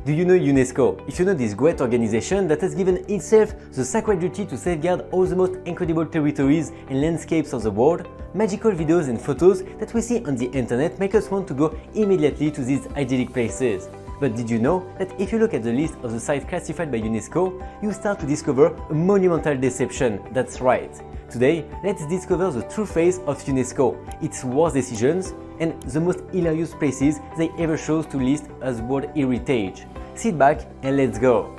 Do you know UNESCO? If you know this great organization that has given itself the sacred duty to safeguard all the most incredible territories and landscapes of the world, magical videos and photos that we see on the internet make us want to go immediately to these idyllic places. But did you know that if you look at the list of the sites classified by UNESCO, you start to discover a monumental deception? That's right. Today, let's discover the true face of UNESCO, its worst decisions, and the most hilarious places they ever chose to list as World Heritage. Sit back and let's go!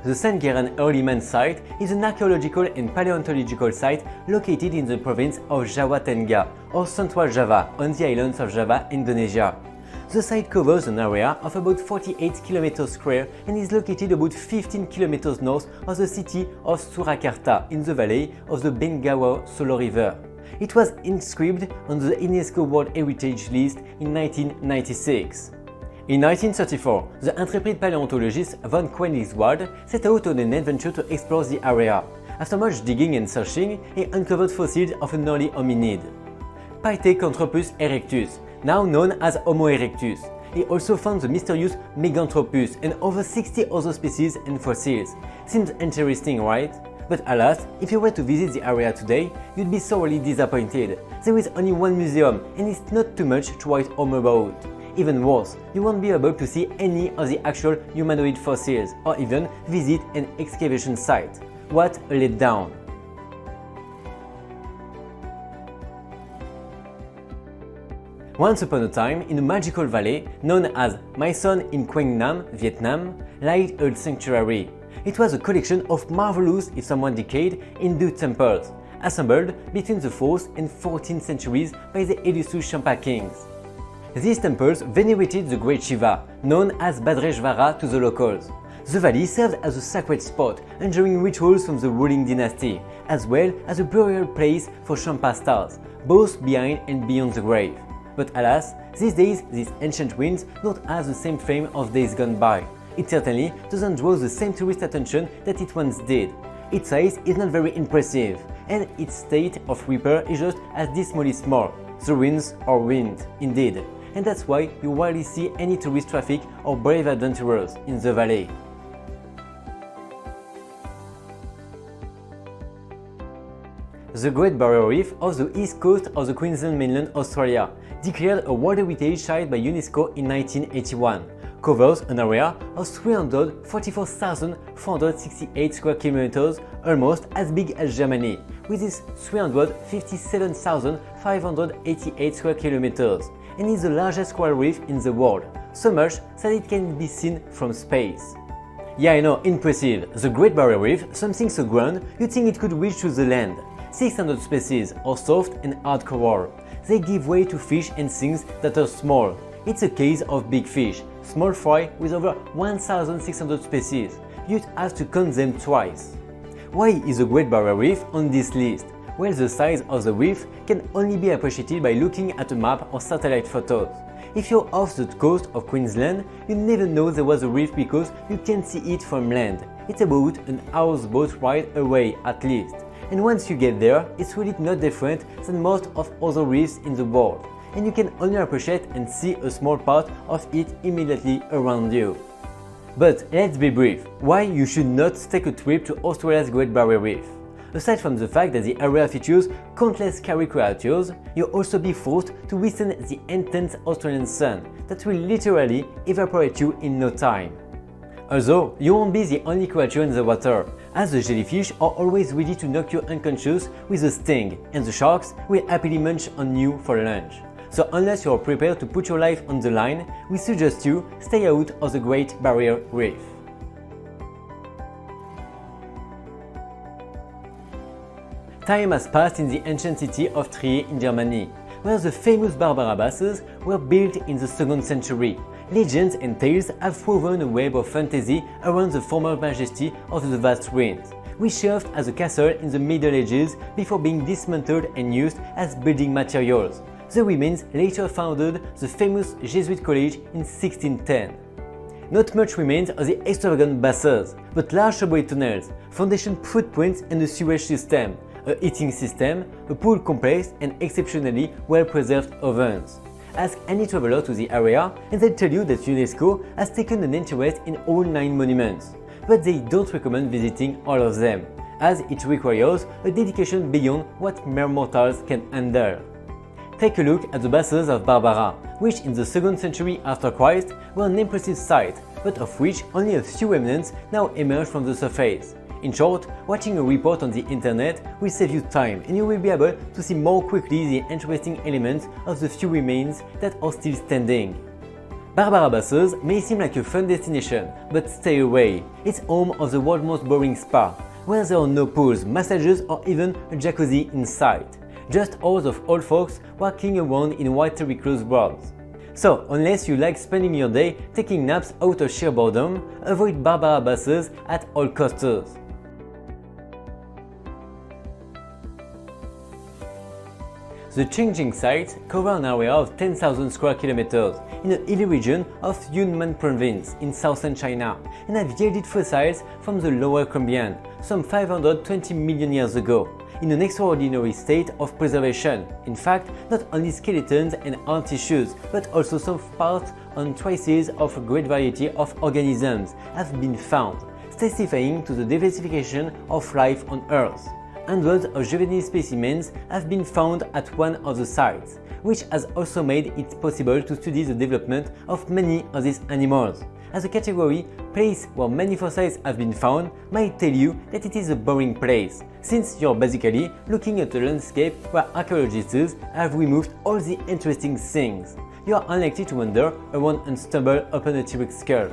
The St. Geran Early Man site is an archaeological and paleontological site located in the province of Jawa Tengah, or Central Java, on the islands of Java, Indonesia. The site covers an area of about 48 km square and is located about 15 km north of the city of Surakarta in the valley of the Bengawan Solo River. It was inscribed on the UNESCO World Heritage List in 1996. In 1934, the intrepid paleontologist von Koenigswald set out on an adventure to explore the area. After much digging and searching, he uncovered fossils of an early hominid, Pithecanthropus erectus, now known as Homo erectus. He also found the mysterious Meganthropus and over 60 other species and fossils. Seems interesting, right? But alas, if you were to visit the area today, you'd be sorely disappointed. There is only one museum and it's not too much to write home about. Even worse, you won't be able to see any of the actual humanoid fossils or even visit an excavation site. What a letdown! Once upon a time, in a magical valley known as My Son in Quang Nam, Vietnam, lies a sanctuary. It was a collection of marvelous, if somewhat decayed, Hindu temples, assembled between the 4th and 14th centuries by the elusive Champa kings. These temples venerated the great Shiva, known as Bhadreshvara to the locals. The valley served as a sacred spot, enjoying rituals from the ruling dynasty, as well as a burial place for Champa stars, both behind and beyond the grave. But alas, these days these ancient ruins don't have the same fame of days gone by. It certainly doesn't draw the same tourist attention that it once did. Its size is not very impressive, and its state of repair is just as dismally small. The ruins are ruined, indeed. And that's why you rarely see any tourist traffic or brave adventurers in the valley. The Great Barrier Reef off the east coast of the Queensland mainland Australia, declared a World Heritage Site by UNESCO in 1981, covers an area of 344,468 square kilometers, almost as big as Germany, with its 357,588 square kilometers, and is the largest coral reef in the world, so much that it can be seen from space. Yeah, I know, impressive. The Great Barrier Reef, something so grand you'd think it could reach to the land. 600 species are soft and hard coral. They give way to fish and things that are small. It's a case of big fish, small fry with over 1,600 species. You'd have to count them twice. Why is the Great Barrier Reef on this list? Well, the size of the reef can only be appreciated by looking at a map or satellite photos. If you're off the coast of Queensland, you never know there was a reef because you can't see it from land. It's about an houseboat ride away at least. And once you get there, it's really not different than most of other reefs in the world. And you can only appreciate and see a small part of it immediately around you. But let's be brief. Why you should not take a trip to Australia's Great Barrier Reef? Aside from the fact that the area features countless scary creatures, you'll also be forced to withstand the intense Australian sun that will literally evaporate you in no time. Although you won't be the only creature in the water, as the jellyfish are always ready to knock you unconscious with a sting, and the sharks will happily munch on you for lunch. So unless you are prepared to put your life on the line, we suggest you stay out of the Great Barrier Reef. Time has passed in the ancient city of Trier in Germany, where the famous Barbara baths were built in the 2nd century, legends and tales have woven a web of fantasy around the former majesty of the vast ruins, which served as a castle in the Middle Ages before being dismantled and used as building materials. The remains later founded the famous Jesuit college in 1610. Not much remains of the extravagant basses, but large subway tunnels, foundation footprints and a sewage system, a heating system, a pool complex and exceptionally well-preserved ovens. Ask any traveler to the area and they'll tell you that UNESCO has taken an interest in all 9 monuments, but they don't recommend visiting all of them, as it requires a dedication beyond what mere mortals can handle. Take a look at the basses of Barbara, which in the 2nd century after Christ were an impressive sight, but of which only a few remnants now emerge from the surface. In short, watching a report on the internet will save you time and you will be able to see more quickly the interesting elements of the few remains that are still standing. Barbara Basses may seem like a fun destination, but stay away. It's home of the world's most boring spa, where there are no pools, massages or even a jacuzzi in sight. Just hordes of old folks walking around in white terry-cloth robes. So, unless you like spending your day taking naps out of sheer boredom, avoid Barbara Basses at all costs. The changing sites cover an area of 10,000 square kilometers in a hilly region of Yunnan province in southern China and have yielded fossils from the Lower Cambrian, some 520 million years ago, in an extraordinary state of preservation. In fact, not only skeletons and hard tissues, but also some parts and traces of a great variety of organisms have been found, testifying to the diversification of life on Earth. Hundreds of juvenile specimens have been found at one of the sites, which has also made it possible to study the development of many of these animals. As a category, place where many fossils have been found might tell you that it is a boring place, since you're basically looking at a landscape where archaeologists have removed all the interesting things. You are unlikely to wander around and stumble upon a T-Rex skull.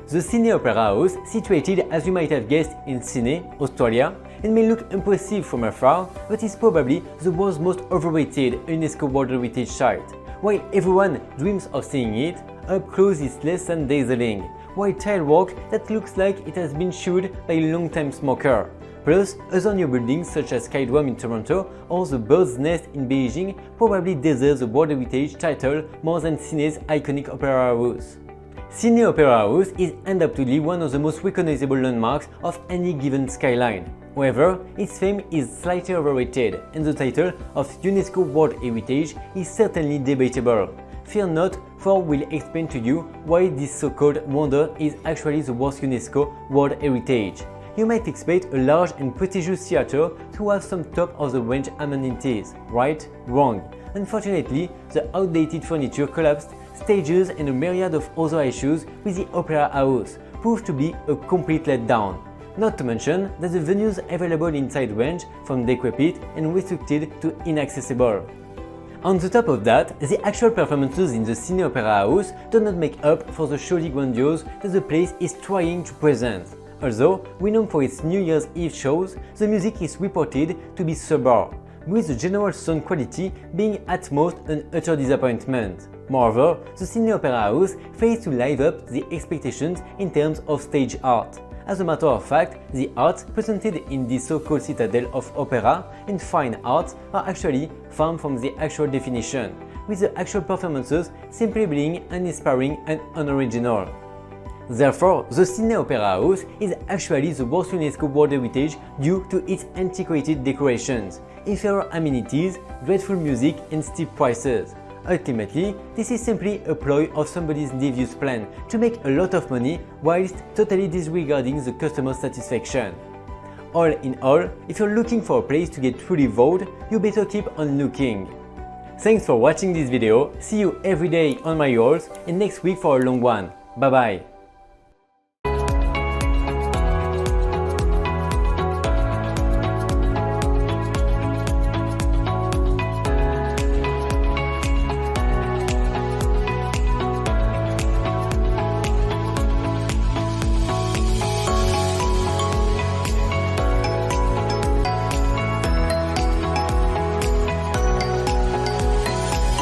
The Sydney Opera House, situated as you might have guessed in Sydney, Australia, it may look impressive from afar, but is probably the world's most overrated UNESCO World Heritage Site. While everyone dreams of seeing it, up close it's less than dazzling, while tile work that looks like it has been chewed by a long-time smoker. Plus, other new buildings such as Sky Dome in Toronto or the Bird's Nest in Beijing probably deserve the World Heritage title more than Sydney's iconic Opera House. Sydney Opera House is undoubtedly one of the most recognizable landmarks of any given skyline. However, its fame is slightly overrated, and the title of UNESCO World Heritage is certainly debatable. Fear not, for we'll explain to you why this so-called wonder is actually the worst UNESCO World Heritage. You might expect a large and prestigious theatre to have some top-of-the-range amenities, right? Wrong. Unfortunately, the outdated furniture collapsed, stages and a myriad of other issues with the Opera House proved to be a complete letdown. Not to mention that the venues available inside range from decrepit and restricted to inaccessible. On the top of that, the actual performances in the Sydney Opera House do not make up for the showy grandiose that the place is trying to present. Although renowned for its New Year's Eve shows, the music is reported to be sober, with the general sound quality being at most an utter disappointment. Moreover, the Sydney Opera House fails to live up the expectations in terms of stage art. As a matter of fact, the art presented in the so-called citadel of opera and fine arts are actually far from the actual definition, with the actual performances simply being uninspiring and unoriginal. Therefore, the Sydney Opera House is actually the worst UNESCO World Heritage due to its antiquated decorations, inferior amenities, dreadful music and steep prices. Ultimately, this is simply a ploy of somebody's devious plan to make a lot of money whilst totally disregarding the customer satisfaction. All in all, if you're looking for a place to get truly wowed, you better keep on looking. Thanks for watching this video, see you every day on my yours and next week for a long one. Bye bye!